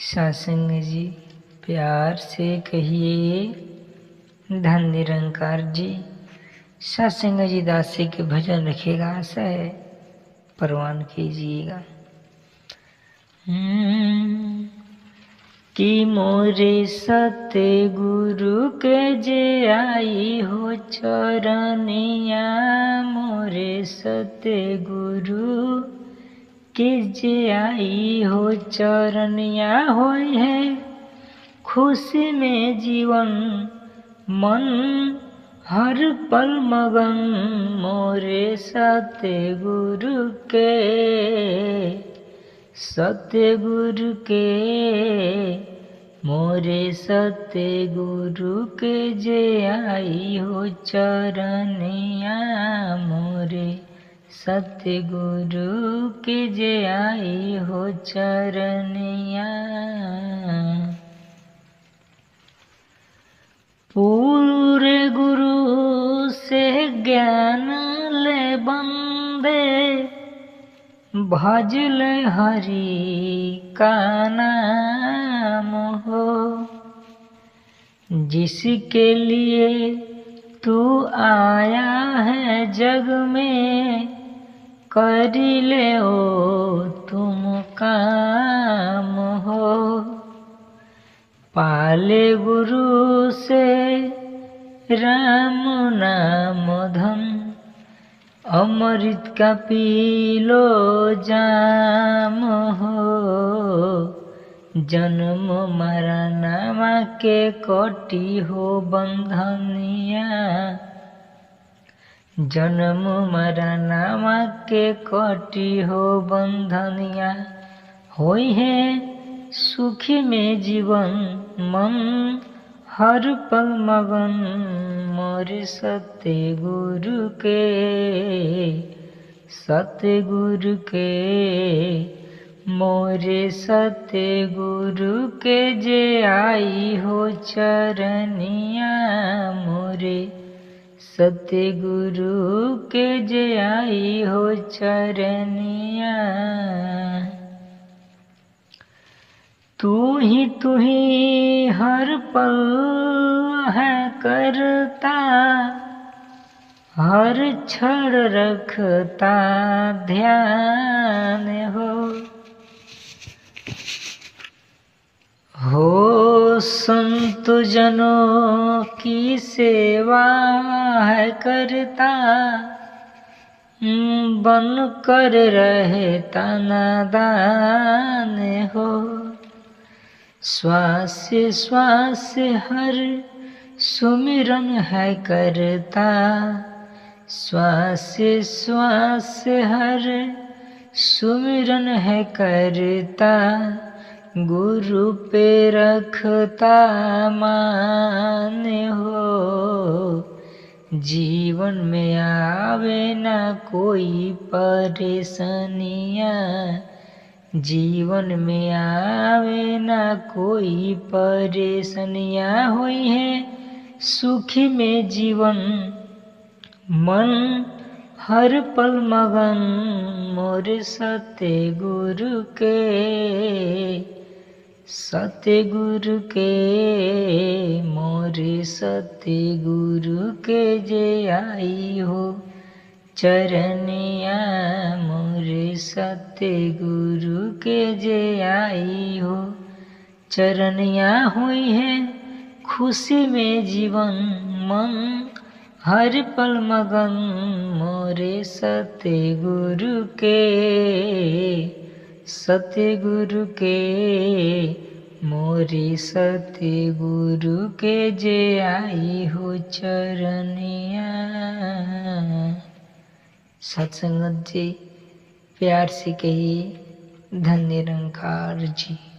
सत्संग जी प्यार से कहिए धन निरंकार जी। सत्संग जी दासी के भजन रखेगा आशा है परवान कीजिएगा। कि मोरे सत्य गुरु के जे आई हो चरनिया, मोरे सत्य गुरु के जे आई हो चरनिया, होई है खुशी में जीवन मन हर पल मगन, मोरे सत्य गुरु के, सत्य गुरु के, मोरे सत्य गुरु के जे आई हो चरनिया, मोरे सत्य गुरु के जे आई हो चरनिया। पूरे गुरु से ज्ञान ले बंदे, भज ले हरि का नाम हो, जिसके लिए तू आया है जग में, करी ले ओ तुम काम हो। पाले गुरु से राम नाम धन, अमृत का पी लो जाम हो, जन्म मरना के कोटि हो बंधनिया, जन्म मरना के कोटि हो बंधनिया, होई है सुखी में जीवन मन हर पल मगन, मोरे सत्य गुरु के, सत्य गुरु के, मोरे सत्य गुरु के जे आई हो चरनिया, मोरे सत्य गुरु के जे आई हो चरनिया। तू ही हर पल है करता, हर क्षण रखता ध्यान हो संत जनों की सेवा है करता, बन कर रहता नादान हो, श्वास श्वास हर सुमिरन है करता, श्वास श्वास हर सुमिरन है करता, गुरु पे रखता मान हो, जीवन में आवे ना कोई परेशानियाँ, जीवन में आवे ना कोई परेशानियाँ, हुई है सुखी में जीवन मन हर पल मगन, मोरे सत्य गुरु के, सत्य गुरु के, मोरे सत्य गुरु के जे आई हो चरनिया, मोरे सत्य गुरु के जे आई हो चरनिया, हुई है खुशी में जीवन मन हर पल मगन, मोरे सत्य गुरु के, सत्य गुरु के, मोरे सत्य गुरु के जे आई हो चरनिया। सत्संगत जी प्यार से कहिए धन निरंकार जी।